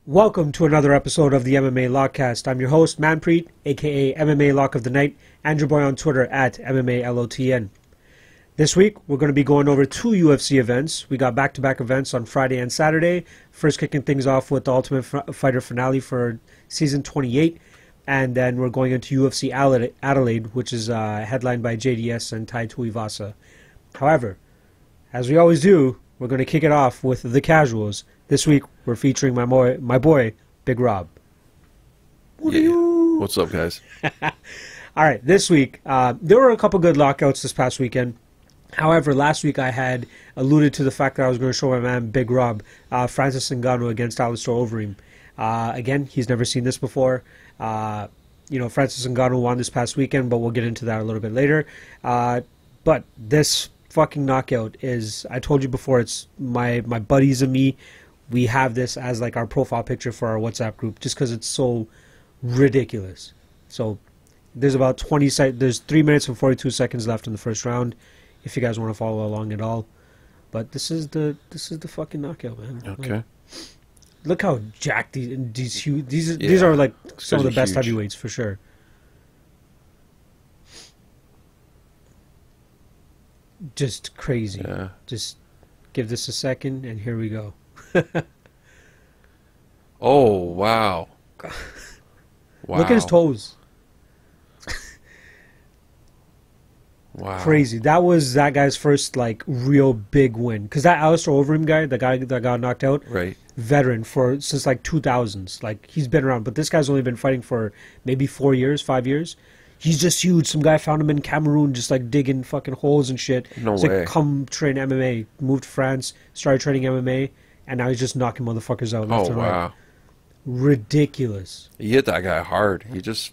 Welcome to another episode of the MMA Lock-Cast. I'm your host, Manpreet, aka MMA Lock of the Night, and your boy on Twitter at MMA Lotn. This week, we're going to be going over two UFC events. We got back-to-back events on Friday and Saturday. First, kicking things off with the Ultimate Fighter finale for Season 28. And then we're going into UFC Adelaide, which is headlined by JDS and Tuivasa. However, as we always do, we're going to kick it off with the casuals. This week, we're featuring my boy, Big Rob. What's up, guys? All right, this week, there were a couple good lockouts this past weekend. However, last week I had alluded to the fact that I was going to show my man, Big Rob, Francis Ngannou against Alistair Overeem. Again, he's never seen this before. Francis Ngannou won this past weekend, but we'll get into that a little bit later. But this fucking knockout is, I told you before, it's my buddies and me. We have this as like our profile picture for our WhatsApp group just because it's so ridiculous. So there's about there's 3 minutes and 42 seconds left in the first round if you guys want to follow along at all. But this is the fucking knockout, man. Okay. Like, look how jacked these are like some of the best heavyweights for sure. Just crazy. Yeah. Just give this a second and here we go. Oh, wow. Wow. Look at his toes. Wow. Crazy. That was that guy's first like real big win. Because that Alistair Overeem guy, the guy that got knocked out, Right. veteran since like 2000s. Like he's been around, but this guy's only been fighting for maybe 4 years, 5 years. He's just huge. Some guy found him in Cameroon just like digging fucking holes and shit. No He's way. like, come train MMA. Moved to France, started training MMA, and now he's just knocking motherfuckers out left Oh, and wow. right. Ridiculous. He hit that guy hard. He didn't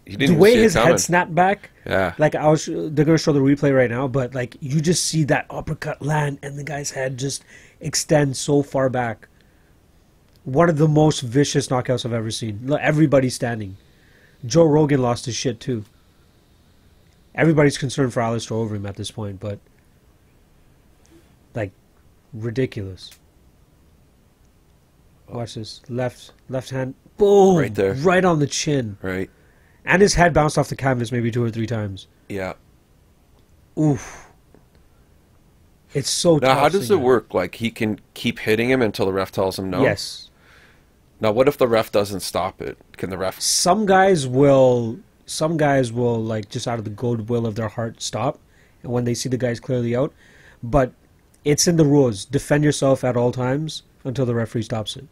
The even way see it his coming. head snapped back, Yeah. like they're gonna show the replay right now, but like you just see that uppercut land and the guy's head just extend so far back. One of the most vicious knockouts I've ever seen. Look, everybody's standing. Joe Rogan lost his shit too. Everybody's concerned for Alistair Overeem at this point, but like ridiculous. Watch this. Left hand. Boom! Right there. Right on the chin. Right. And his head bounced off the canvas maybe 2 or 3 times. Yeah. Oof. It's so tough. Now, how does seeing it that. work? Like, he can keep hitting him until the ref tells him no? Yes. Now, what if the ref doesn't stop it? Can the ref... Some guys will like just out of the goodwill of their heart stop, and when they see the guys clearly out. But it's in the rules. Defend yourself at all times until the referee stops it.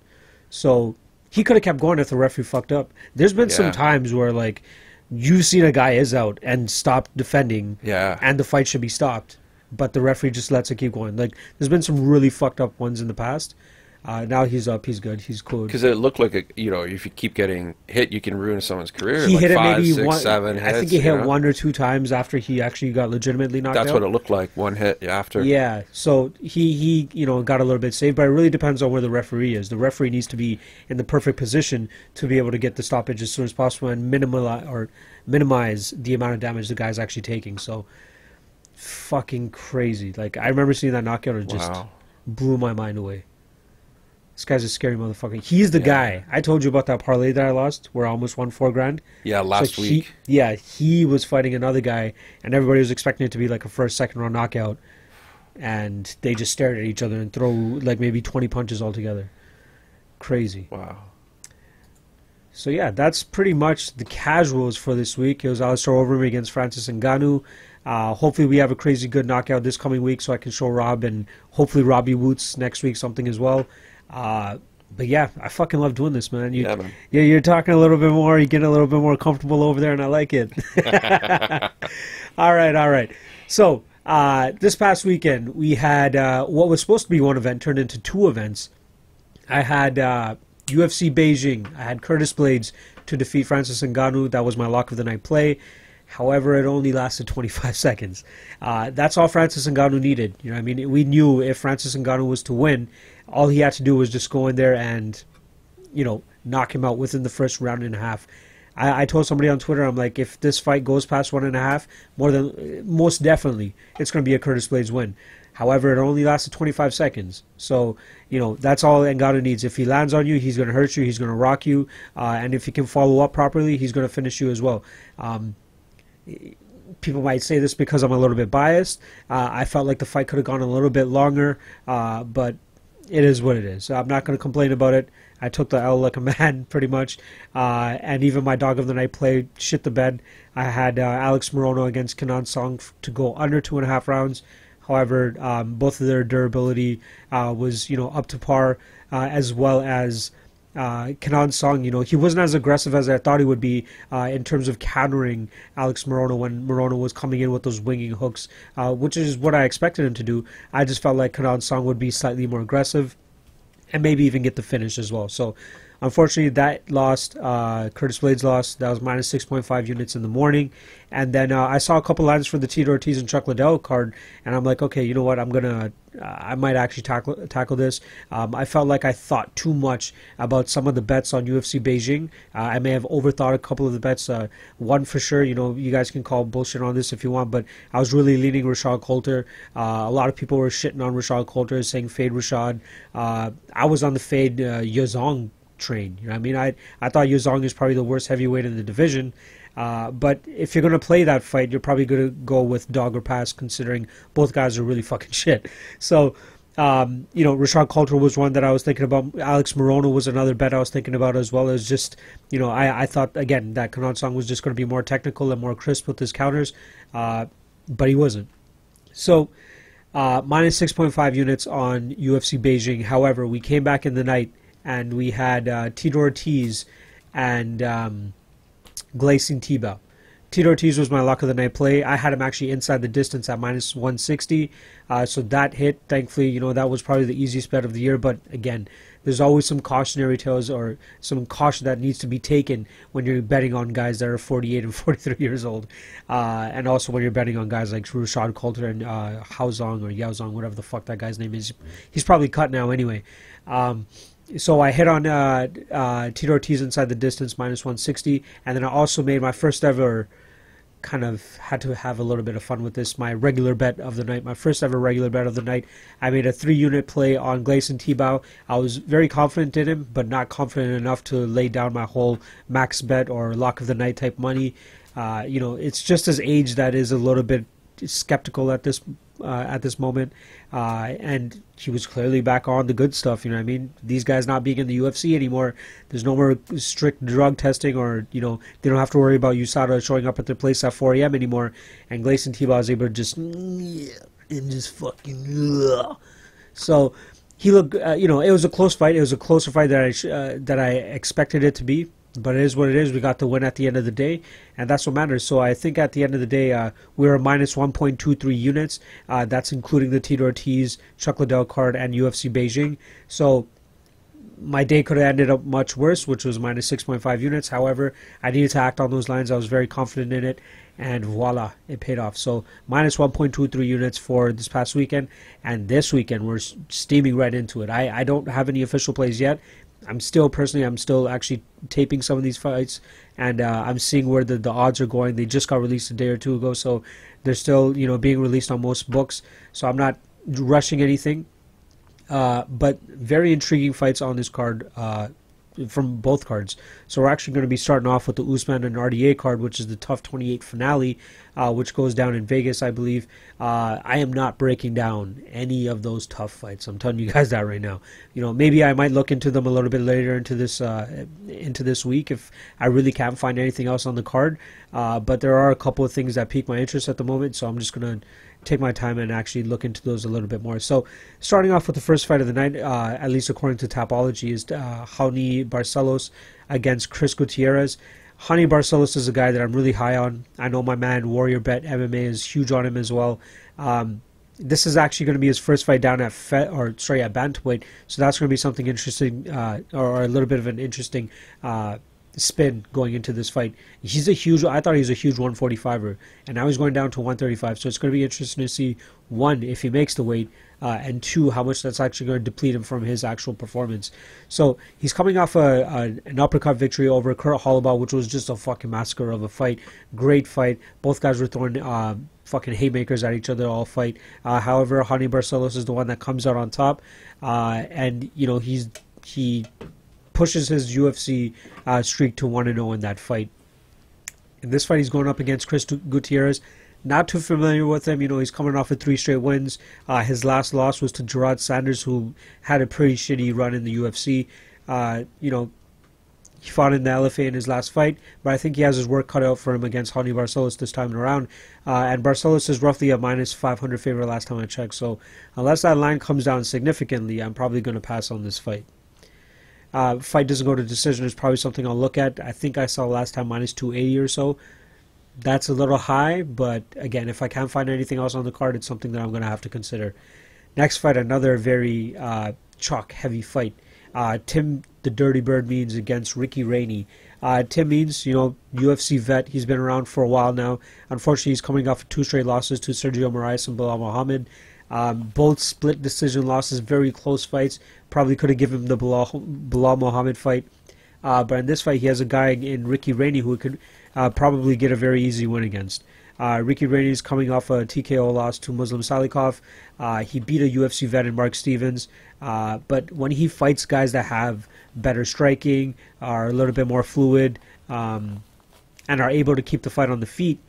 So he could have kept going if the referee fucked up. There's been some Yeah. times where like you've seen a guy is out and stopped defending, Yeah. and the fight should be stopped, but the referee just lets it keep going. Like there's been some really fucked up ones in the past. Now he's up, he's good, he's cool. Because it looked like, if you keep getting hit, you can ruin someone's career. He like hit it 5, maybe 6, one. 7 hits. I think he hit you know? 1 or 2 times after he actually got legitimately knocked out. That's what it looked like, one hit after. Yeah, so he got a little bit saved, but it really depends on where the referee is. The referee needs to be in the perfect position to be able to get the stoppage as soon as possible and minimize the amount of damage the guy's actually taking. So fucking crazy. Like I remember seeing that knockout, it just Wow. blew my mind away. This guy's a scary motherfucker. He's the guy. I told you about that parlay that I lost where I almost won $4 grand. Yeah, last So week. he was fighting another guy, and everybody was expecting it to be like a first, second round knockout, and they just stared at each other and throw like maybe 20 punches altogether. Crazy. Wow. So yeah, that's pretty much the casuals for this week. It was Alistair Overeem against Francis Ngannou. Hopefully we have a crazy good knockout this coming week so I can show Rob and hopefully Robbie Woots next week something as well. But yeah, I fucking love doing this, man. Yeah, man. Yeah, you're talking a little bit more. You're getting a little bit more comfortable over there, and I like it. All right. So this past weekend, we had what was supposed to be one event turned into 2 events. I had UFC Beijing. I had Curtis Blades to defeat Francis Ngannou. That was my lock of the night play. However, it only lasted 25 seconds. That's all Francis Ngannou needed. You know what I mean? We knew if Francis Ngannou was to win, all he had to do was just go in there and, knock him out within the first round and a half. I told somebody on Twitter, I'm like, if this fight goes past 1.5, most definitely, it's going to be a Curtis Blades win. However, it only lasted 25 seconds. So, that's all Ngannou needs. If he lands on you, he's going to hurt you, he's going to rock you, and if he can follow up properly, he's going to finish you as well. People might say this because I'm a little bit biased. I felt like the fight could have gone a little bit longer, but it is what it is. I'm not going to complain about it. I took the L like a man, pretty much. And even my dog of the night play shit the bed. I had Alex Morono against Kenan Song to go under 2.5 rounds. However, both of their durability was, up to par, as well as Kenan Song. He wasn't as aggressive as I thought he would be in terms of countering Alex Morono when Morono was coming in with those winging hooks, which is what I expected him to do. I just felt like Kenan Song would be slightly more aggressive and maybe even get the finish as well. So, unfortunately, that lost. Curtis Blades lost. That was minus 6.5 units in the morning. And then I saw a couple lines for the Tito Ortiz and Chuck Liddell card, and I'm like, okay, you know what? I might actually tackle this. I felt like I thought too much about some of the bets on UFC Beijing. I may have overthought a couple of the bets. One for sure, you guys can call bullshit on this if you want, but I was really leaning Rashad Coulter. A lot of people were shitting on Rashad Coulter, saying fade Rashad. I was on the fade Yazong train. I mean, I thought Yazong is probably the worst heavyweight in the division. But if you're going to play that fight, you're probably going to go with dog or pass, considering both guys are really fucking shit. So, Rashad Coulter was one that I was thinking about. Alex Morono was another bet I was thinking about as well. As just, I thought, again, that Kenan Song was just going to be more technical and more crisp with his counters, but he wasn't. So, minus 6.5 units on UFC Beijing. However, we came back in the night and we had Tito Ortiz and Gleison Tibau. Tito Ortiz was my lock of the night play. I had him actually inside the distance at minus 160. So that hit, thankfully, that was probably the easiest bet of the year. But again, there's always some cautionary tales or some caution that needs to be taken when you're betting on guys that are 48 and 43 years old. And also when you're betting on guys like Rashad Coulter and Haozong or Yaozong, whatever the fuck that guy's name is. He's probably cut now anyway. So I hit on Tito Ortiz inside the distance, minus 160. And then I also made my first ever, kind of had to have a little bit of fun with this, my regular bet of the night, my first ever regular bet of the night. I made a 3-unit play on Gleison Tibau. I was very confident in him, but not confident enough to lay down my whole max bet or lock of the night type money. It's just his age that is a little bit skeptical at this moment, and he was clearly back on the good stuff. I mean, these guys not being in the UFC anymore, there's no more strict drug testing, or they don't have to worry about USADA showing up at their place at 4 a.m. anymore, and Gleison Tibau is able to just fucking so he looked, it was a close fight. It was a closer fight that I expected it to be. But it is what it is. We got the win at the end of the day, and that's what matters. So I think at the end of the day, we were minus 1.23 units. That's including the Tito Ortiz, Chuck Liddell card, and UFC Beijing. So my day could have ended up much worse, which was minus 6.5 units. However, I needed to act on those lines. I was very confident in it, and voila, it paid off. So minus 1.23 units for this past weekend, and this weekend we're steaming right into it. I don't have any official plays yet. I'm still actually taping some of these fights, and I'm seeing where the odds are going. They just got released a day or two ago, so they're still being released on most books. So I'm not rushing anything, but very intriguing fights on this card from both cards. So we're actually going to be starting off with the Usman and RDA card, which is the TUF 28 finale, which goes down in Vegas, I believe. I am not breaking down any of those TUF fights. I'm telling you guys that right now. Maybe I might look into them a little bit later into this week if I really can't find anything else on the card. But there are a couple of things that pique my interest at the moment, so I'm just going to take my time and actually look into those a little bit more. So starting off with the first fight of the night, at least according to Tapology, is Raoni Barcelos against Chris Gutierrez. Raoni Barcelos is a guy that I'm really high on. I know my man Warrior Bet MMA is huge on him as well. This is actually going to be his first fight down at bantamweight, so that's going to be something interesting, or a little bit of an interesting spin going into this fight. I thought he was a huge 145er, and now he's going down to 135, so it's going to be interesting to see, one, if he makes the weight, and two, how much that's actually going to deplete him from his actual performance. So he's coming off an uppercut victory over Kurt Holloway, which was just a fucking massacre of a fight. Great fight. Both guys were throwing fucking haymakers at each other all fight. However, Raoni Barcelos is the one that comes out on top, and he pushes his UFC streak to 1-0 in that fight. In this fight, he's going up against Chris Gutierrez. Not too familiar with him. He's coming off of 3 straight wins. His last loss was to Gerard Sanders, who had a pretty shitty run in the UFC. He fought in the LFA in his last fight, but I think he has his work cut out for him against Raoni Barcelos this time around. And Barcelos is roughly a minus 500 favorite last time I checked. So unless that line comes down significantly, I'm probably going to pass on this fight. Fight doesn't go to decision is probably something I'll look at. I think I saw last time minus 280 or so. That's a little high, but again, if I can't find anything else on the card, it's something that I'm going to have to consider. Next fight, another very chalk heavy fight. Tim the Dirty Bird Means against Ricky Rainey. Tim Means, UFC vet. He's been around for a while now. Unfortunately, he's coming off of 2 straight losses to Sergio Moraes and Bilal Muhammad. Both split decision losses, very close fights. Probably could have given him the Bilal Muhammad fight. But in this fight, he has a guy in Ricky Rainey who could probably get a very easy win against. Ricky Rainey is coming off a TKO loss to Muslim Salikov. He beat a UFC vet in Mark Stevens. But when he fights guys that have better striking, are a little bit more fluid, and are able to keep the fight on the feet,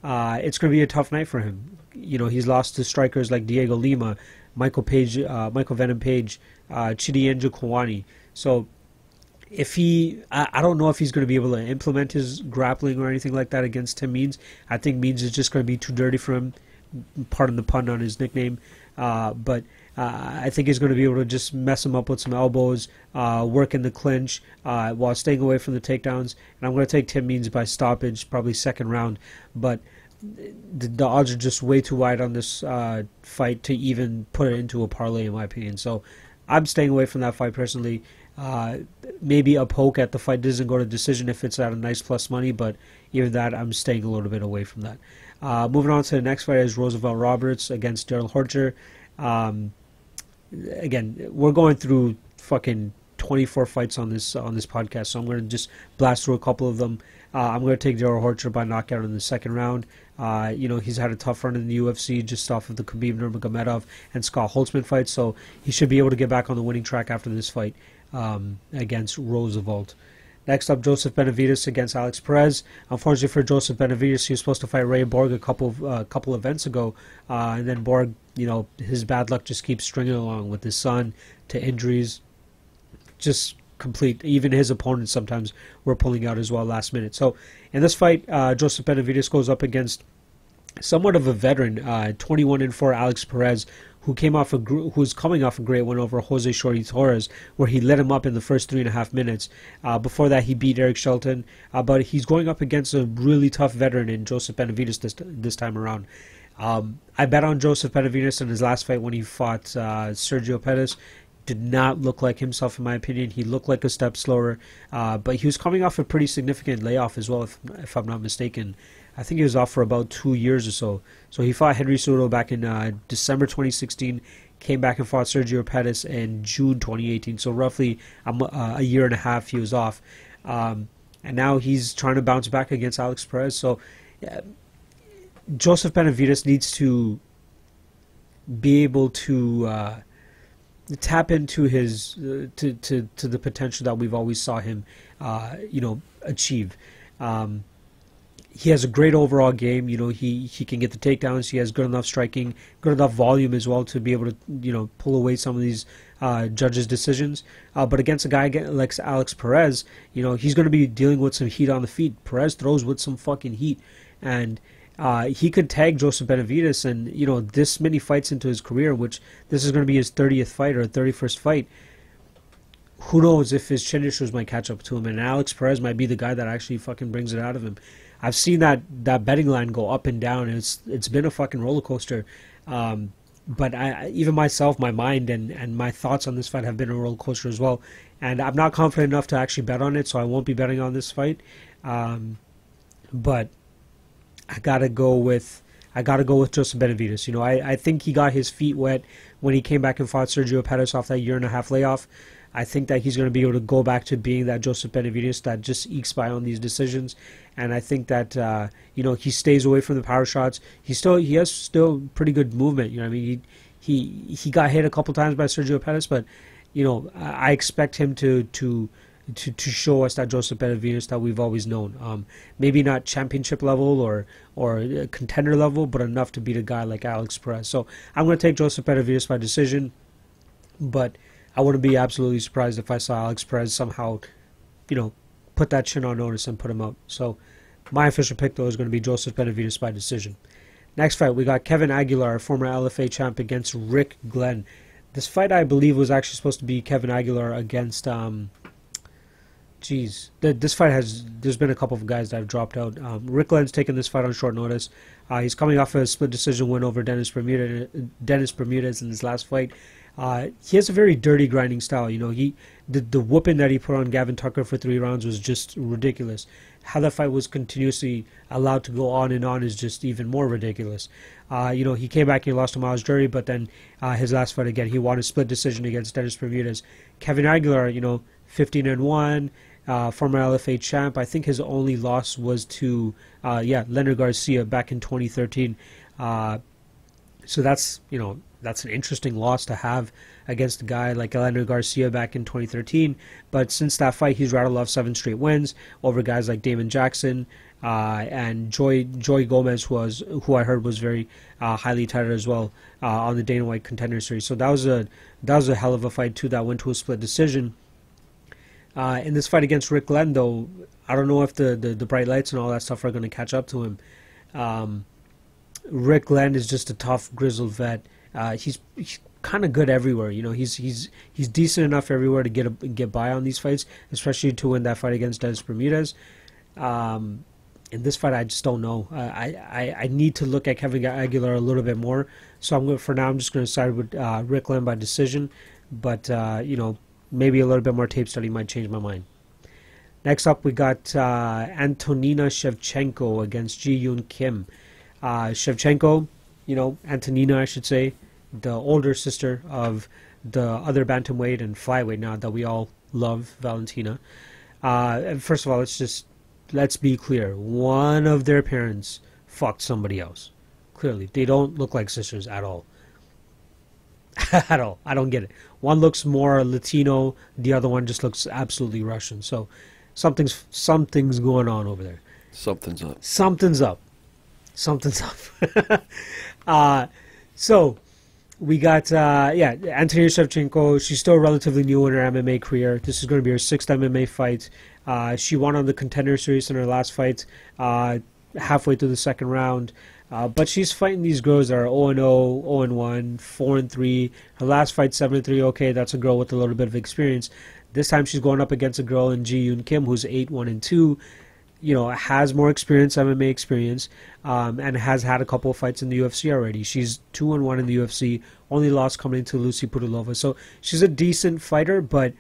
it's going to be a tough night for him. He's lost to strikers like Diego Lima, Michael Venom Page, Chidi Njokuani. So I don't know if he's going to be able to implement his grappling or anything like that against Tim Means. I think Means is just going to be too dirty for him, pardon the pun on his nickname. But I think he's going to be able to just mess him up with some elbows, work in the clinch while staying away from the takedowns. And I'm going to take Tim Means by stoppage, probably second round. But the odds are just way too wide on this fight to even put it into a parlay, in my opinion. So I'm staying away from that fight personally. Maybe a poke at the fight doesn't go to decision if it's at a nice plus money, but even that, I'm staying a little bit away from that. Moving on to the next fight is Roosevelt Roberts against Darrel Horcher. Again, we're going through fucking 24 fights on this podcast, so I'm going to just blast through a couple of them. I'm going to take Darrel Horcher by knockout in the second round. He's had a tough run in the UFC just off of the Khabib Nurmagomedov and Scott Holtzman fight, so he should be able to get back on the winning track after this fight against Roosevelt. Next up, Joseph Benavidez against Alex Perez. Unfortunately for Joseph Benavidez, he was supposed to fight Ray Borg a couple events ago, and then Borg, his bad luck just keeps stringing along with his son to injuries. Just complete. Even his opponents sometimes were pulling out as well last minute. So in this fight, Joseph Benavidez goes up against somewhat of a veteran, 21-4 Alex Perez, who's coming off a great win over Jose Shorty Torres, where he lit him up in the first 3.5 minutes. Before that, he beat Eric Shelton, but he's going up against a really tough veteran in Joseph Benavidez this time around. I bet on Joseph Benavidez in his last fight when he fought Sergio Perez. Did not look like himself, in my opinion. He looked like a step slower, but he was coming off a pretty significant layoff as well, if I'm not mistaken. I think he was off for about 2 years or so. So he fought Henry Cejudo back in December 2016, came back and fought Sergio Pettis in June 2018. So roughly a year and a half he was off. And now he's trying to bounce back against Alex Perez. So Joseph Benavidez needs to be able to tap into his to the potential that we've always saw him achieve. He has a great overall game. He can get the takedowns. He has good enough striking, good enough volume as well to be able to pull away some of these judges' decisions. But against a guy like Alex Perez, he's going to be dealing with some heat on the feet. Perez throws with some fucking heat, and he could tag Joseph Benavidez, and this many fights into his career, which this is going to be his 30th fight or 31st fight. Who knows if his chin issues might catch up to him, and Alex Perez might be the guy that actually fucking brings it out of him. I've seen that betting line go up and down, and it's been a fucking roller coaster. But even myself, my mind and my thoughts on this fight have been a roller coaster as well. And I'm not confident enough to actually bet on it, so I won't be betting on this fight. But I gotta go with Joseph Benavidez. I think he got his feet wet when he came back and fought Sergio Pettis off that 1.5 year layoff. I think that he's going to be able to go back to being that Joseph Benavidez that just ekes by on these decisions. And I think that he stays away from the power shots. He has still pretty good movement. I mean, he got hit a couple times by Sergio Pettis, but I expect him to show us that Joseph Benavidez that we've always known. Maybe not championship level or contender level, but enough to beat a guy like Alex Perez. So I'm going to take Joseph Benavidez by decision, but I wouldn't be absolutely surprised if I saw Alex Perez somehow, put that chin on notice and put him out. So my official pick, though, is going to be Joseph Benavidez by decision. Next fight, we got Kevin Aguilar, former LFA champ, against Rick Glenn. This fight, I believe, was actually supposed to be Kevin Aguilar against... This fight there's been a couple of guys that have dropped out. Rick Glenn's taken this fight on short notice. He's coming off a split decision win over Dennis Bermudez in his last fight. He has a very dirty grinding style. The whooping that he put on Gavin Tucker for 3 rounds was just ridiculous. How that fight was continuously allowed to go on and on is just even more ridiculous. He came back and he lost to Miles Jury, but then his last fight again, he won a split decision against Dennis Bermudez. Kevin Aguilar, 15-1. Former LFA champ. I think his only loss was to Leonard Garcia back in 2013. So that's an interesting loss to have against a guy like Leonard Garcia back in 2013. But since that fight, he's rattled off 7 straight wins over guys like Damon Jackson and Joy Gomez, who I heard was very highly touted as well on the Dana White Contender Series. So that was a hell of a fight too. That went to a split decision. In this fight against Rick Glenn, though, I don't know if the bright lights and all that stuff are going to catch up to him. Rick Glenn is just a tough, grizzled vet. He's kind of good everywhere. He's decent enough everywhere to get by on these fights, especially to win that fight against Dennis Bermudez. In this fight, I just don't know. I need to look at Kevin Aguilar a little bit more. So I'm just going to side with Rick Glenn by decision. But maybe a little bit more tape study might change my mind. Next up, we got Antonina Shevchenko against Ji-Yoon Kim. Shevchenko, Antonina, I should say, the older sister of the other bantamweight and flyweight now that we all love, Valentina. And first of all, let's be clear. One of their parents fucked somebody else. Clearly, they don't look like sisters at all. At all. I don't get it. One looks more Latino, the other one just looks absolutely Russian. So something's going on over there. Something's up. So we got Antonina Shevchenko. She's still relatively new in her MMA career. This is going to be her 6th MMA fight. She won on the Contender Series in her last fight, halfway through the 2nd round. But she's fighting these girls that are 0-0, 0-1, 4-3. Her last fight, 7-3. Okay, that's a girl with a little bit of experience. This time she's going up against a girl in Ji-Yoon Kim who's 8-1-2. Has more experience, MMA experience, and has had a couple of fights in the UFC already. She's 2-1 in the UFC. Only loss coming to Lucy Pudilova. So she's a decent fighter, but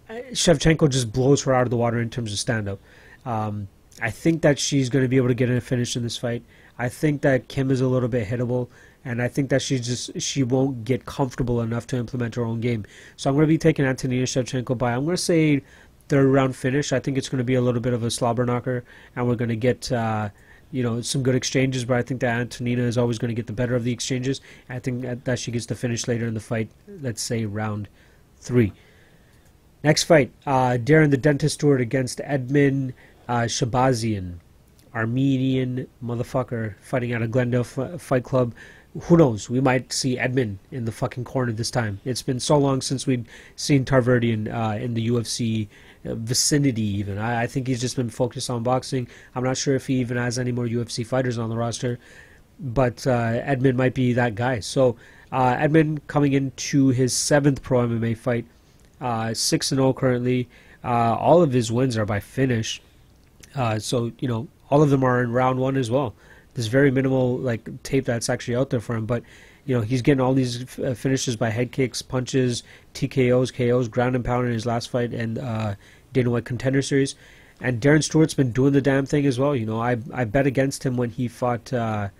Shevchenko just blows her out of the water in terms of stand-up. I think that she's going to be able to get in a finish in this fight. I think that Kim is a little bit hittable, and I think that she won't get comfortable enough to implement her own game. So I'm going to be taking Antonina Shevchenko by, I'm going to say, 3rd round finish. I think it's going to be a little bit of a slobber knocker, and we're going to get some good exchanges, but I think that Antonina is always going to get the better of the exchanges. I think that she gets the finish later in the fight, let's say round 3. Next fight, Darren the Dentist Stewart against Edmen Shahbazyan. Armenian motherfucker fighting out of Glendale Fight Club. Who knows? We might see Edmen in the fucking corner this time. It's been so long since we'd seen Tarverdian in the UFC vicinity even. I think he's just been focused on boxing. I'm not sure if he even has any more UFC fighters on the roster, but Edmen might be that guy. So Edmen coming into his 7th pro MMA fight, 6-0 currently. All of his wins are by finish. So, all of them are in round 1 as well. There's very minimal tape that's actually out there for him, but he's getting all these finishes by head kicks, punches, TKOs, KOs, ground and pound in his last fight and Dana White Contender Series. And Darren Stewart's been doing the damn thing as well. I bet against him when he fought Eric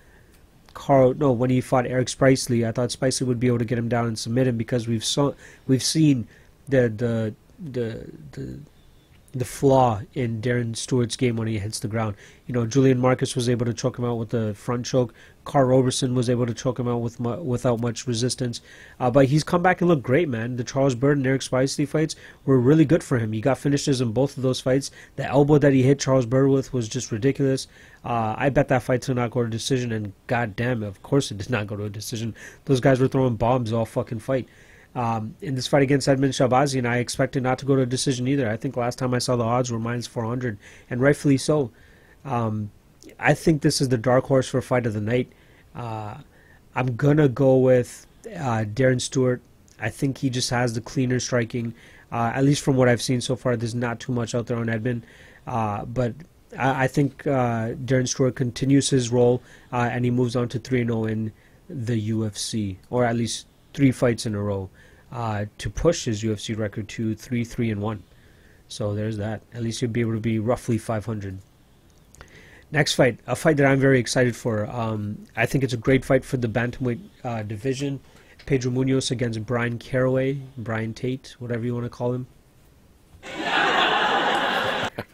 Spicely. I thought Spicely would be able to get him down and submit him because we've seen the flaw in Darren Stewart's game when he hits the ground. You know, Julian Marcus was able to choke him out with the front choke. Carl Roberson was able to choke him out without much resistance. But he's come back and looked great, man. The Charles Bird and Eric Spicely fights were really good for him. He got finishes in both of those fights. The elbow that he hit Charles Bird with was just ridiculous. I bet that fight did not go to decision, and goddamn, of course it did not go to a decision. Those guys were throwing bombs all fucking fight. In this fight against Edmen Shahbazyan, I expected not to go to a decision either. I think last time I saw the odds were minus 400, and rightfully so. I think this is the dark horse for fight of the night. I'm gonna go with Darren Stewart. I think he just has the cleaner striking. At least from what I've seen so far, there's not too much out there on Edmen. But I think Darren Stewart continues his role, and he moves on to 3-0 in the UFC, or at least 3 fights in a row, to push his UFC record to 3-3-1. So there's that. At least he'll be able to be roughly 500. Next fight, a fight that I'm very excited for. I think it's a great fight for the bantamweight division. Pedro Munhoz against Brian Caraway, Brian Tate, whatever you want to call him.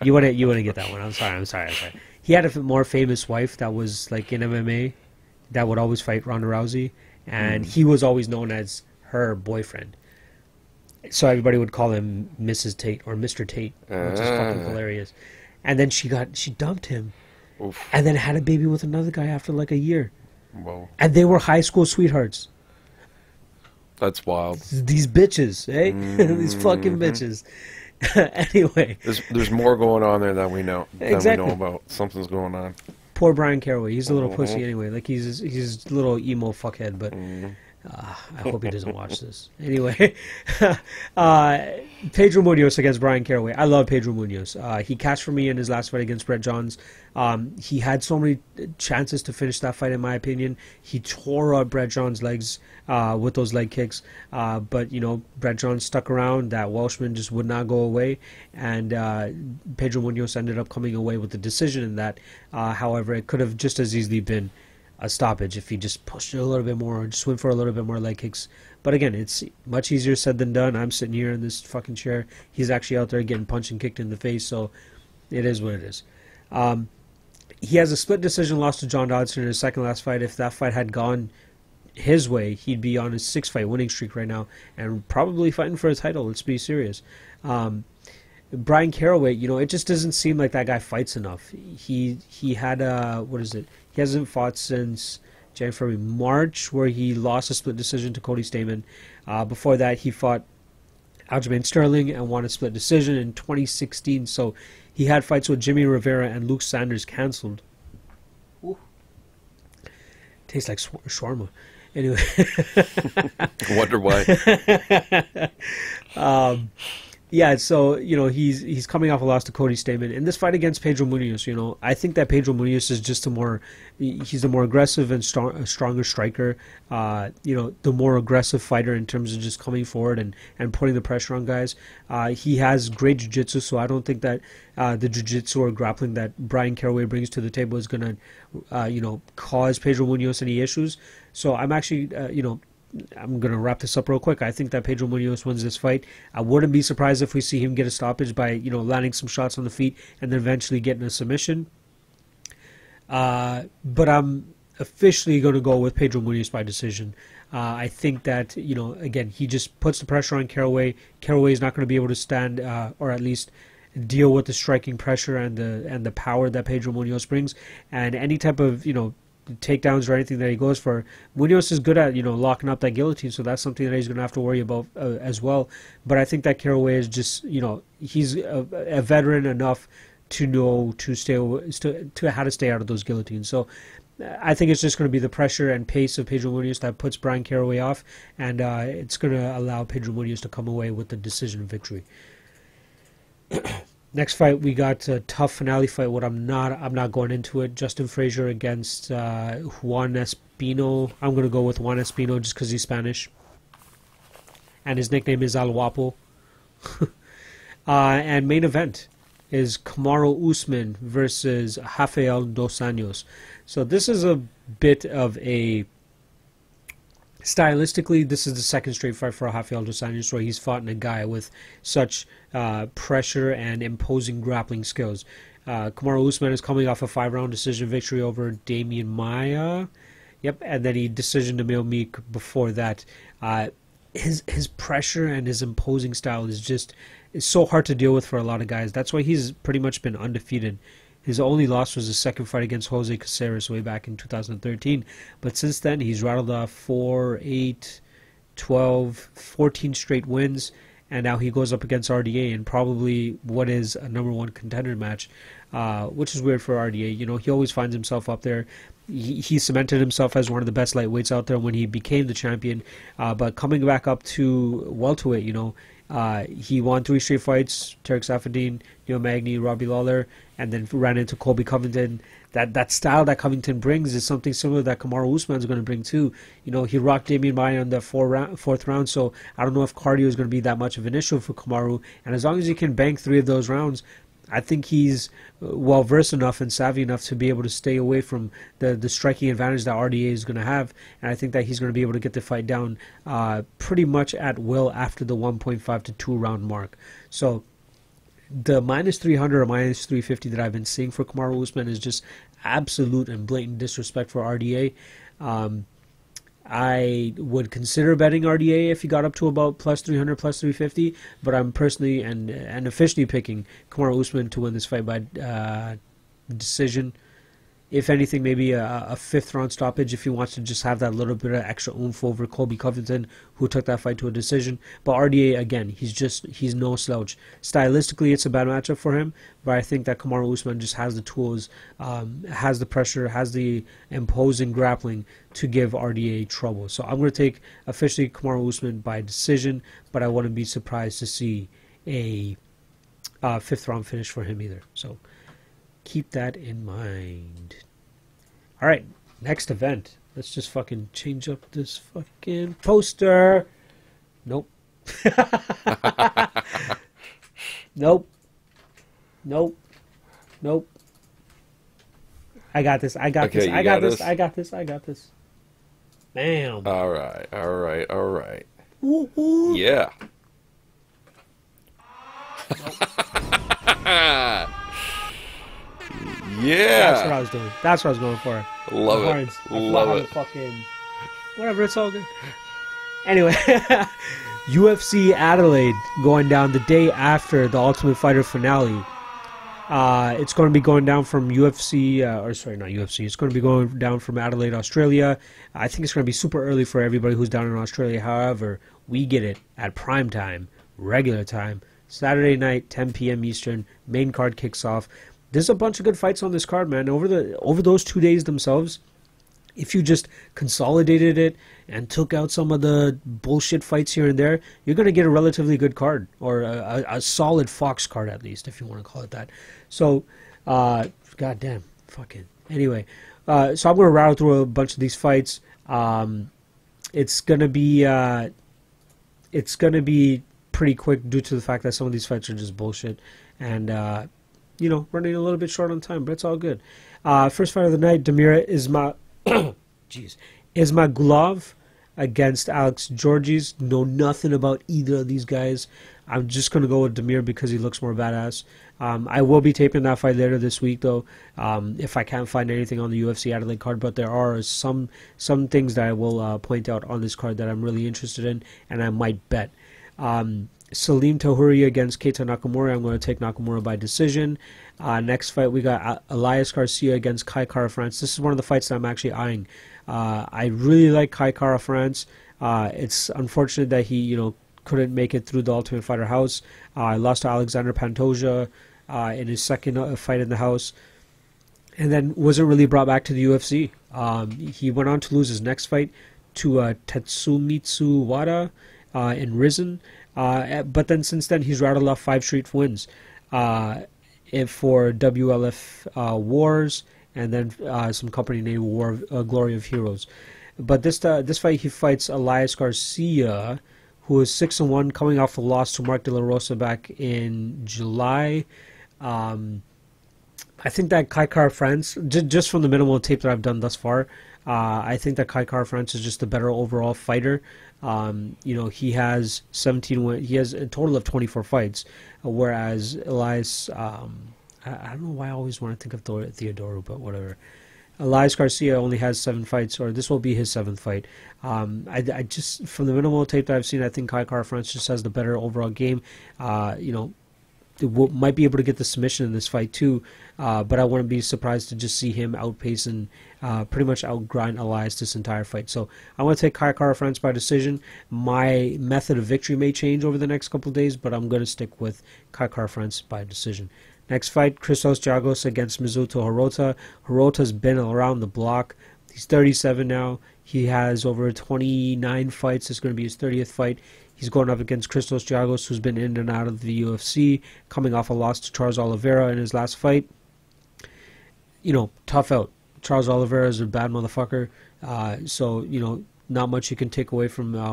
You want to get that one? I'm sorry. He had a more famous wife that was like in MMA, that would always fight Ronda Rousey, and he was always known as her boyfriend. So everybody would call him Mrs. Tate or Mr. Tate, which is fucking hilarious. And then she dumped him. Oof. And then had a baby with another guy after like a year. Whoa. And they were high school sweethearts. That's wild. These bitches, eh? These fucking bitches. Anyway. There's more going on there than we know. Exactly. We know about. Something's going on. Poor Brian Caraway. He's a little pussy anyway. Like he's a little emo fuckhead, but I hope he doesn't watch this. Anyway, Pedro Munhoz against Brian Caraway. I love Pedro Munhoz. He cashed for me in his last fight against Brett Johns. He had so many chances to finish that fight, in my opinion. He tore up Brett Johns' legs with those leg kicks. But, you know, Brett Johns stuck around. That Welshman just would not go away. And Pedro Munhoz ended up coming away with the decision in that. However, it could have just as easily been a stoppage if he just pushed it a little bit more, or just went for a little bit more leg kicks. But again, it's much easier said than done. I'm sitting here in this fucking chair. He's actually out there getting punched and kicked in the face, so it is what it is. He has a split decision loss to John Dodson in his second last fight. If that fight had gone his way, he'd be on his 6-fight winning streak right now and probably fighting for a title. Let's be serious. Brian Caraway, you know, it just doesn't seem like that guy fights enough. He had what is it? He hasn't fought since January, March, where he lost a split decision to Cody Stamann. Before that, he fought Aljamain Sterling and won a split decision in 2016. So he had fights with Jimmy Rivera and Luke Sanders canceled. Ooh. Tastes like shawarma. Anyway. Wonder why. Yeah, so, you know, he's coming off a loss to Cody Stamann. In this fight against Pedro Munhoz, you know, I think that Pedro Munhoz is just he's a more aggressive and stronger striker. You know, the more aggressive fighter in terms of just coming forward and putting the pressure on guys. He has great jiu-jitsu, so I don't think that the jiu-jitsu or grappling that Brian Caraway brings to the table is going to, you know, cause Pedro Munhoz any issues. So I'm actually, you know, I'm going to wrap this up real quick. I think that Pedro Munhoz wins this fight. I wouldn't be surprised if we see him get a stoppage by, you know, landing some shots on the feet and then eventually getting a submission. But I'm officially going to go with Pedro Munhoz by decision. I think that, you know, again, he just puts the pressure on Caraway. Caraway is not going to be able to stand or at least deal with the striking pressure and the power that Pedro Munhoz brings. And any type of, you know, takedowns or anything that he goes for, Munhoz is good at, you know, locking up that guillotine, so that's something that he's going to have to worry about as well. But I think that Caraway is just, you know, he's a veteran enough to know to how to stay out of those guillotines. So I think it's just going to be the pressure and pace of Pedro Munhoz that puts Brian Caraway off, and it's going to allow Pedro Munhoz to come away with the decision victory. Next fight, we got a TUF finale fight. I'm not going into it. Justin Frazier against Juan Espino. I'm going to go with Juan Espino just because he's Spanish. And his nickname is El Guapo. And main event is Kamaru Usman versus Rafael dos Anjos. So this is a bit of a stylistically, this is the second straight fight for Rafael dos Anjos where he's fought in a guy with such pressure and imposing grappling skills. Kamaru Usman is coming off a 5-round decision victory over Damian Maia. Yep, and then he decisioned Emil Meek before that. His pressure and his imposing style is so hard to deal with for a lot of guys. That's why he's pretty much been undefeated. His only loss was his second fight against Jose Caceres way back in 2013. But since then, he's rattled off 4, 8, 12, 14 straight wins. And now he goes up against RDA in probably what is a #1 contender match, which is weird for RDA. You know, he always finds himself up there. He cemented himself as one of the best lightweights out there when he became the champion. But coming back up to welterweight, you know, he won 3 straight fights, Tarek Safadine, Neil Magny, Robbie Lawler, and then ran into Colby Covington. That style that Covington brings is something similar that Kamaru Usman is going to bring too. You know, he rocked Damian Maia in the fourth round, so I don't know if cardio is going to be that much of an issue for Kamaru. And as long as he can bank 3 of those rounds, I think he's well-versed enough and savvy enough to be able to stay away from the striking advantage that RDA is going to have. And I think that he's going to be able to get the fight down pretty much at will after the 1.5 to 2 round mark. So the -300 or -350 that I've been seeing for Kamaru Usman is just absolute and blatant disrespect for RDA. I would consider betting RDA if he got up to about +300, +350, but I'm personally and officially picking Kamaru Usman to win this fight by decision. If anything, maybe a 5th round stoppage if he wants to just have that little bit of extra oomph over Colby Covington, who took that fight to a decision. But RDA, again, he's no slouch. Stylistically, it's a bad matchup for him, but I think that Kamaru Usman just has the tools, has the pressure, has the imposing grappling to give RDA trouble. So I'm going to take officially Kamaru Usman by decision, but I wouldn't be surprised to see a 5th round finish for him either. So keep that in mind. All right, next event. Let's just fucking change up this fucking poster. Nope. Nope. Nope. Nope. I got this. I got this. I got this. I got this. I got this. Bam. All right. All right. All right. Ooh, ooh. Yeah. Yeah. That's what I was doing. That's what I was going for. Love it. Love it. Fucking whatever. It's all good. Anyway, UFC Adelaide going down the day after the Ultimate Fighter finale. It's going to be going down from UFC, not UFC. It's going to be going down from Adelaide, Australia. I think it's going to be super early for everybody who's down in Australia. However, we get it at prime time, regular time, Saturday night, 10 p.m. Eastern. Main card kicks off. There's a bunch of good fights on this card, man. Over those 2 days themselves, if you just consolidated it and took out some of the bullshit fights here and there, you're going to get a relatively good card, or a solid Fox card at least, if you want to call it that. So, goddamn, fucking. Anyway, so I'm going to rattle through a bunch of these fights. It's going to be pretty quick due to the fact that some of these fights are just bullshit, and you know, running a little bit short on time, but it's all good. First fight of the night, Damir Ismagulov against Alex Georges. Know nothing about either of these guys. I'm just going to go with Damir because he looks more badass. I will be taping that fight later this week, though, if I can't find anything on the UFC Adelaide card, but there are some things that I will point out on this card that I'm really interested in, and I might bet. Salim Tahuri against Keita Nakamura. I'm going to take Nakamura by decision. Next fight, we got Elias Garcia against Kai Kara France. This is one of the fights that I'm actually eyeing. I really like Kai Kara France. It's unfortunate that he, you know, couldn't make it through the Ultimate Fighter house. I lost to Alexander Pantoja in his second fight in the house, and then wasn't really brought back to the UFC. He went on to lose his next fight to Tetsumitsu Wada in Risen. But then since then, he's rattled off 5 straight wins for WLF Wars, and then some company named Glory of Heroes. But this fight, he fights Elias Garcia, who is 6-1, coming off a loss to Mark De La Rosa back in July. I think that Kai Kara France, just from the minimal tape that I've done thus far, I think that Kai Kara-France is just a better overall fighter. He has 17 wins. He has a total of 24 fights, whereas Elias, I don't know why I always want to think of Theodoro, but whatever. Elias Garcia only has 7 fights, or this will be his 7th fight. I just, from the minimal tape that I've seen, I think Kai Kara-France just has the better overall game. Might be able to get the submission in this fight too, but I wouldn't be surprised to just see him outpace and pretty much outgrind Elias this entire fight. So I want to take Kai Kara-France by decision. My method of victory may change over the next couple of days, but I'm going to stick with Kai Kara-France by decision. Next fight, Christos Giagos against Mizuto Hirota. Hirota's been around the block. He's 37 now. He has over 29 fights. This is going to be his 30th fight. He's going up against Christos Giagos, who's been in and out of the UFC, coming off a loss to Charles Oliveira in his last fight. Tough out. Charles Oliveira is a bad motherfucker. So not much you can take away from from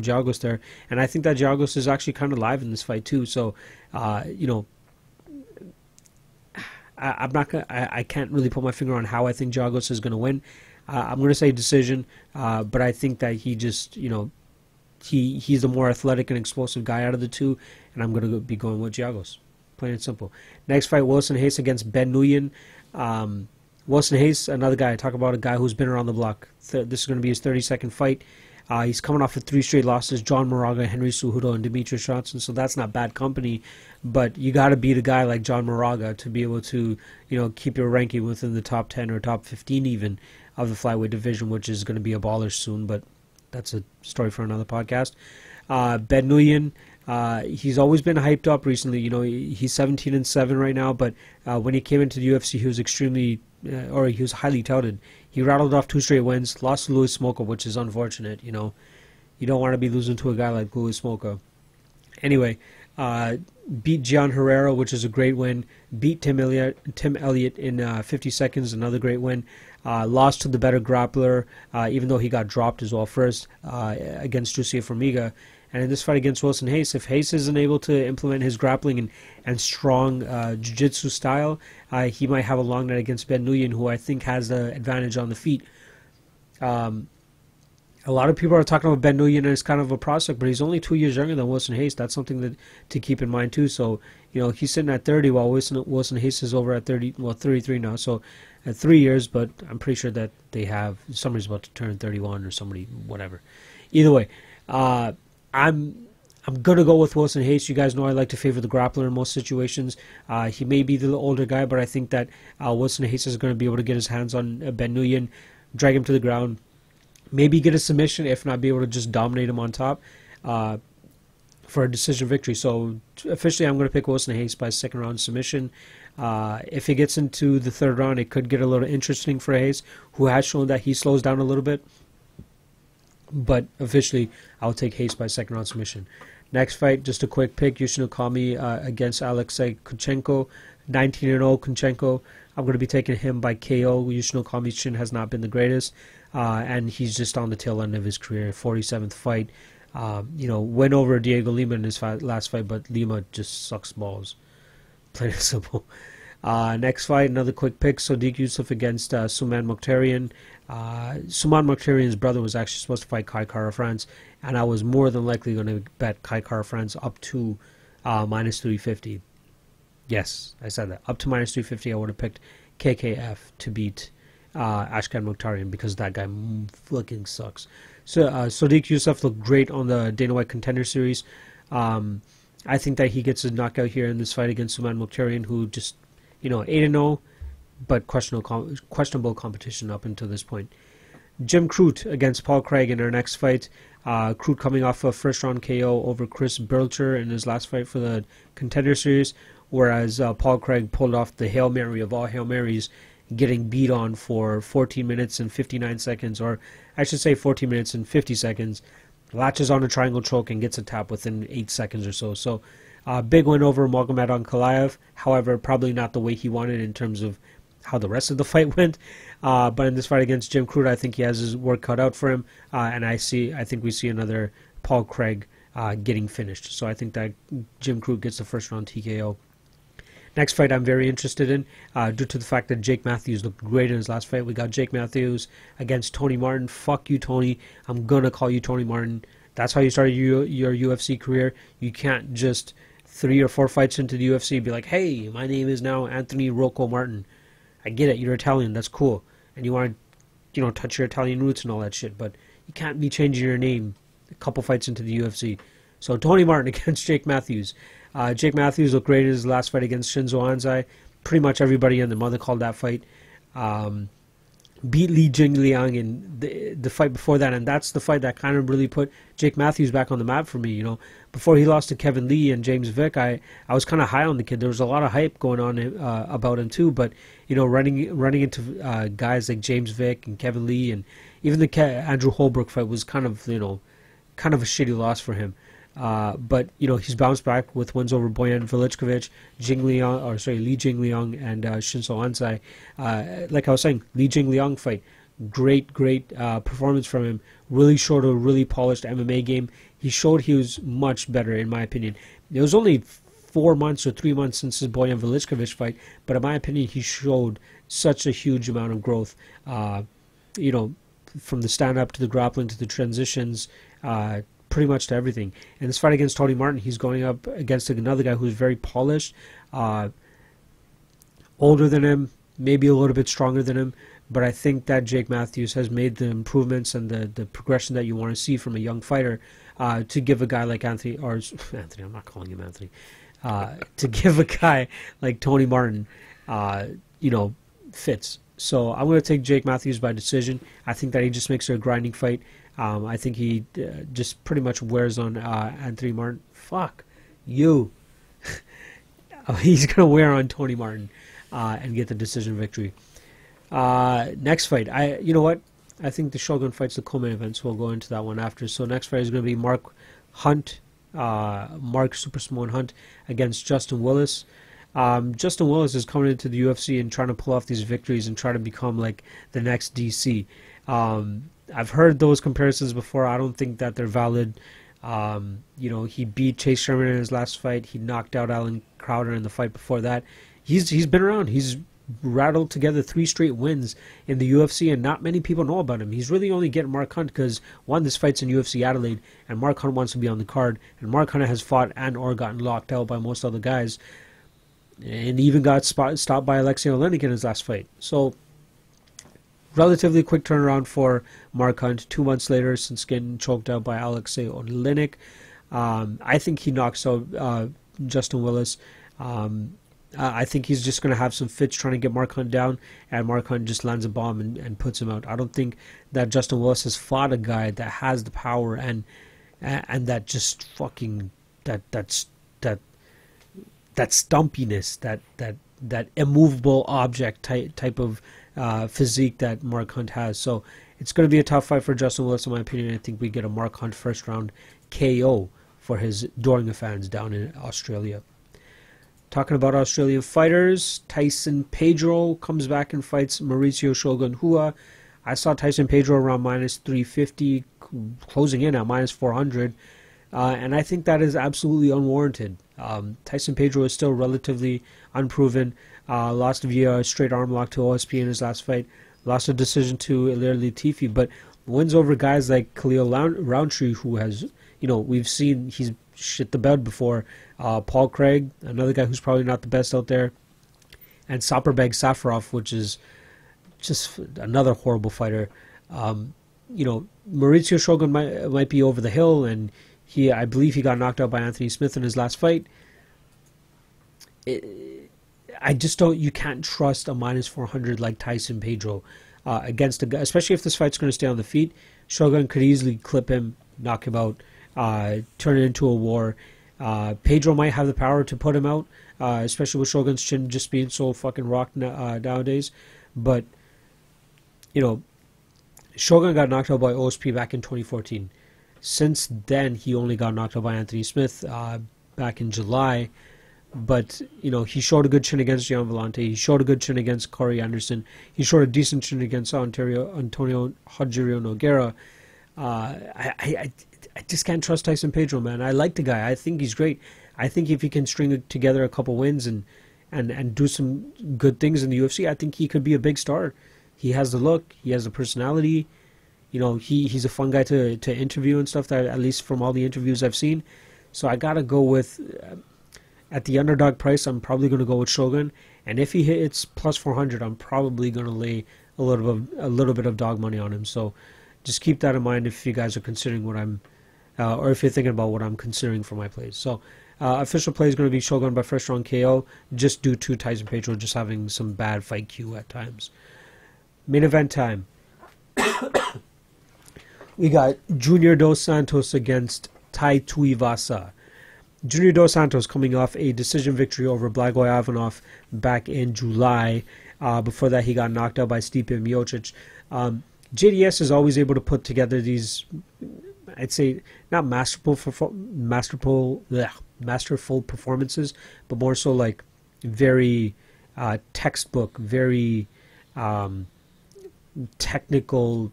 Giagos there. And I think that Giagos is actually kind of live in this fight too. So, I can't really put my finger on how I think Giagos is going to win. I'm going to say decision, but I think that he just, he's the more athletic and explosive guy out of the two, and I'm going to be going with Giagos. Plain and simple. Next fight, Wilson Hayes against Ben Nguyen. Wilson Hayes, another guy. I talk about a guy who's been around the block. This is going to be his 32nd fight. He's coming off of 3 straight losses: John Moraga, Henry Cejudo, and Demetrius Johnson. So that's not bad company. But you got to beat a guy like John Moraga to be able to, keep your ranking within the top 10 or top 15 even of the flyweight division, which is going to be a baller soon. But that's a story for another podcast. Ben Nguyen, he's always been hyped up recently. He's 17-7 right now. But when he came into the UFC, he was he was highly touted. He rattled off 2 straight wins, lost to Louis Smolka, which is unfortunate. You don't want to be losing to a guy like Louis Smolka. Anyway, beat Gian Herrera, which is a great win. Beat Tim Elliott in 50 seconds, another great win. Lost to the better grappler, even though he got dropped as well first against Jussier Formiga. And in this fight against Wilson Hayes, if Hayes isn't able to implement his grappling and strong jiu-jitsu style, he might have a long night against Ben Nguyen, who I think has the advantage on the feet. A lot of people are talking about Ben Nguyen as kind of a prospect, but he's only 2 years younger than Wilson Hayes. That's something to keep in mind too. So, he's sitting at 30 while Wilson Hayes is over at 33 now. So, at 3 years, but I'm pretty sure that somebody's about to turn 31 or somebody, whatever. Either way, I'm going to go with Wilson Hayes. You guys know I like to favor the grappler in most situations. He may be the older guy, but I think that Wilson Hayes is going to be able to get his hands on Ben Nguyen, drag him to the ground, maybe get a submission, if not be able to just dominate him on top for a decision victory. So officially I'm going to pick Wilson Hayes by 2nd round submission. If it gets into the 3rd round, it could get a little interesting for Hayes, who has shown that he slows down a little bit. But officially, I'll take Hayes by 2nd round submission. Next fight, just a quick pick: Yushin Okami against Alexei Kunchenko. 19-0 Kunchenko. I'm going to be taking him by KO. Yushin Okami's chin has not been the greatest, and he's just on the tail end of his career. 47th fight. Went over Diego Lima in his last fight, but Lima just sucks balls. Plain and simple. Next fight, another quick pick: Sodiq Yusuff against Suman Mokhtarian. Suman Mokhtarian's brother was actually supposed to fight Kai Kara-France, and I was more than likely going to bet Kai Kara-France up to minus 350. Yes, I said that. Up to minus 350, I would have picked KKF to beat Ashkan Mokhtarian, because that guy fucking sucks. So Sodiq Yusuff looked great on the Dana White Contender Series. I think that he gets a knockout here in this fight against Suman Mokhtarian, who just 8-0, but questionable competition up until this point. Jim Crute against Paul Craig in our next fight. Crute coming off a 1st round KO over Chris Belcher in his last fight for the Contender Series, whereas Paul Craig pulled off the Hail Mary of all Hail Marys, getting beat on for 14 minutes and 59 seconds, or I should say 14 minutes and 50 seconds, latches on a triangle choke and gets a tap within 8 seconds or so. So, big win over Magomed Ankalaev. However, probably not the way he wanted in terms of how the rest of the fight went. But in this fight against Jim Crute, I think he has his work cut out for him. And I think we see another Paul Craig getting finished. So I think that Jim Crute gets the 1st round TKO. Next fight I'm very interested in, due to the fact that Jake Matthews looked great in his last fight. We got Jake Matthews against Tony Martin. Fuck you, Tony. I'm going to call you Tony Martin. That's how you started your UFC career. You can't just 3 or 4 fights into the UFC be like, hey, my name is now Anthony Rocco Martin. I get it. You're Italian. That's cool. And you want to, touch your Italian roots and all that shit. But you can't be changing your name a couple fights into the UFC. So Tony Martin against Jake Matthews. Jake Matthews looked great in his last fight against Shinzo Anzai. Pretty much everybody and the mother called that fight. Beat Li Jingliang in the fight before that, and that's the fight that kind of really put Jake Matthews back on the map for me. Before he lost to Kevin Lee and James Vick, I was kind of high on the kid. There was a lot of hype going on about him too, but running into guys like James Vick and Kevin Lee, and even the Andrew Holbrook fight was kind of a shitty loss for him. But he's bounced back with wins over Boyan Velichkovic, Li Jingliang, and Shinzo Anzai. Like I was saying, Li Jingliang fight, great performance from him. Really showed a really polished MMA game. He showed he was much better, in my opinion. It was only 4 months or 3 months since his Boyan Velichkovic fight, but in my opinion, he showed such a huge amount of growth. From the stand-up to the grappling to the transitions. Pretty much to everything. In this fight against Tony Martin, he's going up against another guy who's very polished, older than him, maybe a little bit stronger than him, but I think that Jake Matthews has made the improvements and the progression that you want to see from a young fighter, to give a guy like Anthony, I'm not calling him Anthony, to give a guy like Tony Martin, fits. So I'm going to take Jake Matthews by decision. I think that he just makes it a grinding fight. I think he just pretty much wears on Anthony Martin. Fuck you. He's going to wear on Tony Martin and get the decision victory. Next fight. You know what? I think the Shogun fight's the co-main event, so we'll go into that one after. So next fight is going to be Mark Super Samoan Hunt against Justin Willis. Justin Willis is coming into the UFC and trying to pull off these victories and try to become like the next DC. I've heard those comparisons before. I don't think that they're valid. He beat Chase Sherman in his last fight. He knocked out Alan Crowder in the fight before that. He's been around. He's rattled together 3 straight wins in the UFC, and not many people know about him. He's really only getting Mark Hunt because, one, this fight's in UFC Adelaide, and Mark Hunt wants to be on the card, and Mark Hunt has fought and or gotten locked out by most other guys, and even got stopped by Alexei Oleinik in his last fight. So, relatively quick turnaround for Mark Hunt. 2 months later, since getting choked out by Alexei Oleinik, I think he knocks out Justin Willis. I think he's just going to have some fits trying to get Mark Hunt down, and Mark Hunt just lands a bomb and puts him out. I don't think that Justin Willis has fought a guy that has the power and that just fucking that stumpiness, that immovable object type of physique that Mark Hunt has. So it's going to be a tough fight for Justin Willis, in my opinion. I think we get a Mark Hunt first round KO for his Doringa fans down in Australia. Talking about Australian fighters, Tyson Pedro comes back and fights Mauricio Shogun Hua. I saw Tyson Pedro around minus 350, closing in at minus 400, and I think that is absolutely unwarranted. Tyson Pedro is still relatively unproven. Lost via a straight arm lock to OSP in his last fight. Lost a decision to Ilir Latifi, but wins over guys like Khalil Roundtree, who has, we've seen he's shit the bed before. Paul Craig, another guy who's probably not the best out there, and Saperbeg Safarov, which is just another horrible fighter. Mauricio Shogun might be over the hill, and I believe he got knocked out by Anthony Smith in his last fight. I just don't. You can't trust a minus 400 like Tyson Pedro against a guy, especially if this fight's going to stay on the feet. Shogun could easily clip him, knock him out, turn it into a war. Pedro might have the power to put him out, especially with Shogun's chin just being so fucking rocked nowadays. But, Shogun got knocked out by OSP back in 2014. Since then, he only got knocked out by Anthony Smith back in July. But, he showed a good chin against Gian Vellante. He showed a good chin against Corey Anderson. He showed a decent chin against Antonio Hajiro Nogueira. I just can't trust Tyson Pedro, man. I like the guy. I think he's great. I think if he can string together a couple wins and and do some good things in the UFC, I think he could be a big star. He has the look, he has the personality. You know, he's a fun guy to interview and stuff, that at least from all the interviews I've seen. So I got to go with, at the underdog price, I'm probably going to go with Shogun. And if he hits plus 400, I'm probably going to lay a little bit of dog money on him. So just keep that in mind if you guys are considering what I'm, or if you're thinking about what I'm considering for my plays. So official play is going to be Shogun by first round KO, just due to Tyson Pedro just having some bad fight Q at times. Main event time. We got Junior Dos Santos against Tai Tuivasa. Junior Dos Santos coming off a decision victory over Blagoy Ivanov back in July. Before that, he got knocked out by Stipe Miocic. JDS is always able to put together these, I'd say, not masterful performances, but more so like very textbook, very technical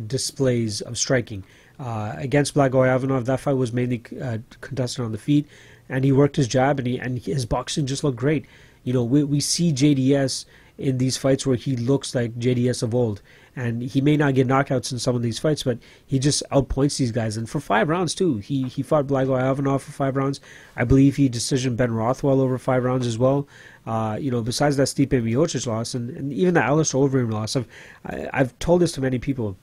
displays of striking. Against Blagoy Ivanov, that fight was mainly contested on the feet, and he worked his jab, and his boxing just looked great. You know, we see JDS in these fights where he looks like JDS of old, and he may not get knockouts in some of these fights, but he just outpoints these guys. And for 5 rounds too, he fought Blagoy Ivanov for 5 rounds. I believe he decisioned Ben Rothwell over 5 rounds as well. You know, besides that Stipe Miocic loss, and even the Alistair Overeem loss, I've told this to many people.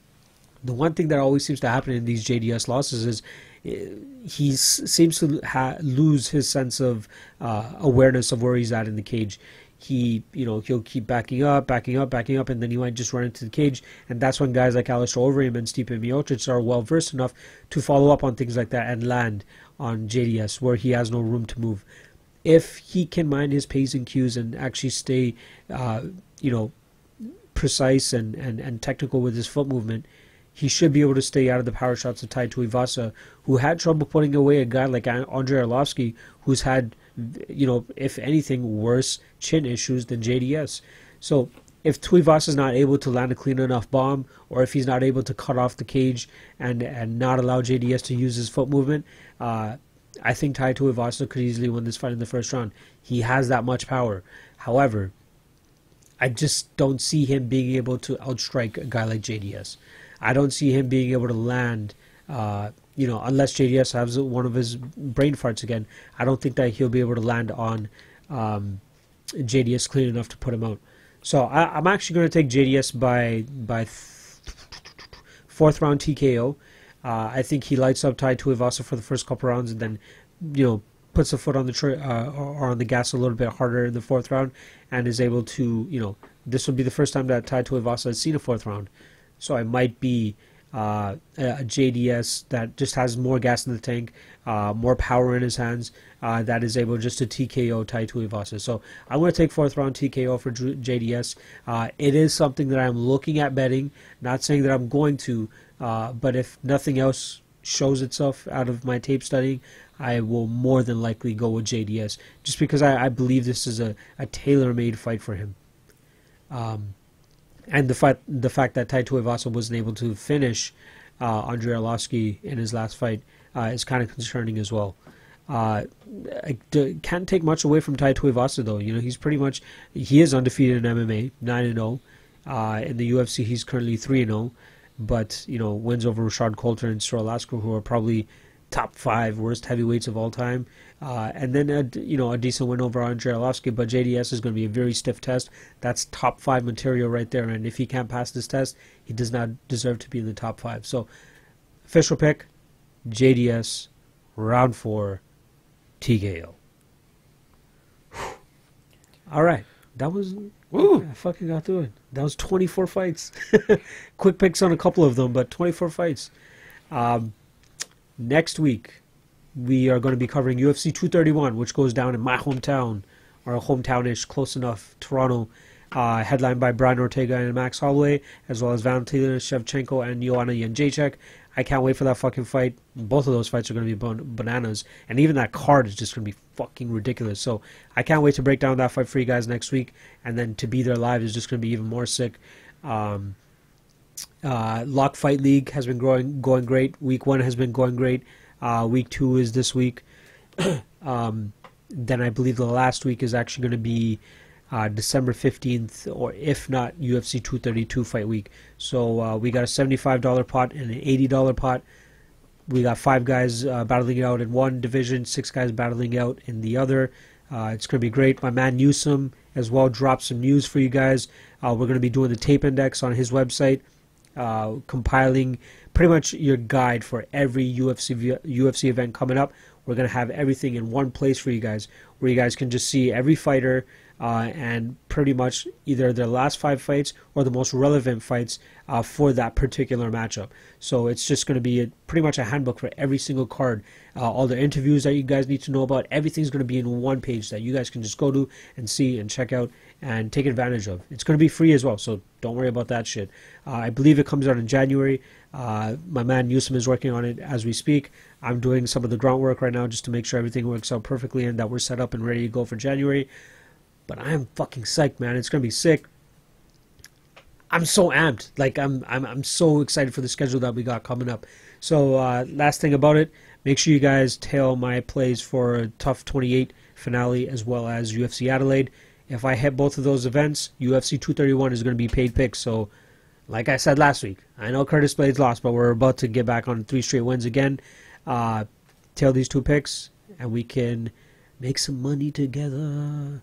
The one thing that always seems to happen in these JDS losses is he seems to lose his sense of awareness of where he's at in the cage. He'll keep backing up, and then he might just run into the cage. And that's when guys like Alistair Overeem and Stipe Miocic are well versed enough to follow up on things like that and land on JDS where he has no room to move. If he can mind his pacing cues and actually stay, precise and technical with his foot movement, he should be able to stay out of the power shots of Tai Tuivasa, who had trouble putting away a guy like Andrei Arlovski, who's had, if anything, worse chin issues than JDS. So if Tuivasa's not able to land a clean enough bomb, or if he's not able to cut off the cage and not allow JDS to use his foot movement, I think Tai Tuivasa could easily win this fight in the first round. He has that much power. However, I just don't see him being able to outstrike a guy like JDS. I don't see him being able to land, unless JDS has one of his brain farts again. I don't think that he'll be able to land on JDS clean enough to put him out. So I'm actually going to take JDS by 4th round TKO. I think he lights up Tai Tuivasa for the first couple rounds, and then, puts the foot on the or on the gas a little bit harder in the 4th round, and is able to, this will be the first time that Tai Tuivasa has seen a 4th round. So it might be a JDS that just has more gas in the tank, more power in his hands, that is able just to TKO Tai Tuivasa. So I'm going to take 4th round TKO for JDS. It is something that I'm looking at betting, not saying that I'm going to, but if nothing else shows itself out of my tape studying, I will more than likely go with JDS, just because I believe this is a tailor-made fight for him. And the fact that Tai Tuivasa wasn't able to finish Andrei Arlovski in his last fight is kind of concerning as well. I can't take much away from Tai Tuivasa though. He is undefeated in MMA, 9-0. In the UFC, he's currently 3-0. But wins over Rashad Coulter and Cyril Lasker, who are probably top 5 worst heavyweights of all time. And then a decent win over Andrei Arlovski, but JDS is going to be a very stiff test. That's top 5 material right there, and if he can't pass this test, he does not deserve to be in the top 5. So, official pick, JDS, round 4, TKO. All right, that was. Woo! I fucking got through it. That was 24 fights. Quick picks on a couple of them, but 24 fights. Next week, we are going to be covering UFC 231, which goes down in my hometown, or hometown-ish, close enough, Toronto, headlined by Brian Ortega and Max Holloway, as well as Valentina Shevchenko and Joanna Jędrzejczyk. I can't wait for that fucking fight. Both of those fights are going to be bananas, and even that card is just going to be fucking ridiculous. So I can't wait to break down that fight for you guys next week, and then to be there live is just going to be even more sick. Lock Fight League has been going great. Week 1 has been going great. Week 2 is this week. then I believe the last week is actually going to be December 15th, or if not, UFC 232 fight week. So we got a $75 pot and an $80 pot. We got 5 guys battling it out in one division, 6 guys battling out in the other. It's going to be great. My man Newsom as well dropped some news for you guys. We're going to be doing the tape index on his website, compiling pretty much your guide for every UFC event coming up. We're going to have everything in one place for you guys, where you guys can just see every fighter and pretty much either their last 5 fights or the most relevant fights for that particular matchup. So it's just going to be pretty much a handbook for every single card. All the interviews that you guys need to know about, everything's going to be in one page that you guys can just go to and see and check out and take advantage of. It's going to be free as well, so don't worry about that shit. I believe it comes out in January. My man Newsom is working on it as we speak. I'm doing some of the groundwork right now just to make sure everything works out perfectly and that we're set up and ready to go for January. But I am fucking psyched, man. It's gonna be sick. I'm so amped. Like I'm so excited for the schedule that we got coming up. So last thing about it, make sure you guys tail my plays for TUF 28 finale as well as UFC Adelaide. If I hit both of those events, UFC 231 is going to be paid picks. So like I said last week, I know Curtis Blades lost, but we're about to get back on 3 straight wins again. Tail these 2 picks, and we can make some money together.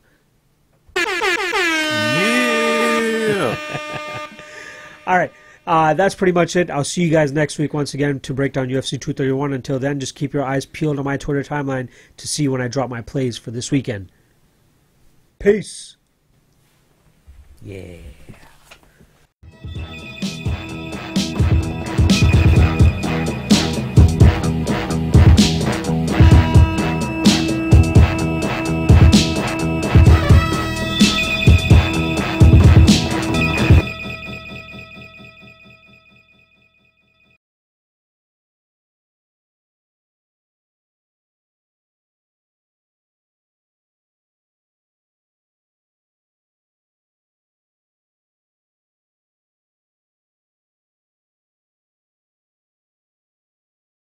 Yeah. All right. That's pretty much it. I'll see you guys next week once again to break down UFC 231. Until then, just keep your eyes peeled on my Twitter timeline to see when I drop my plays for this weekend. Peace. Yeah.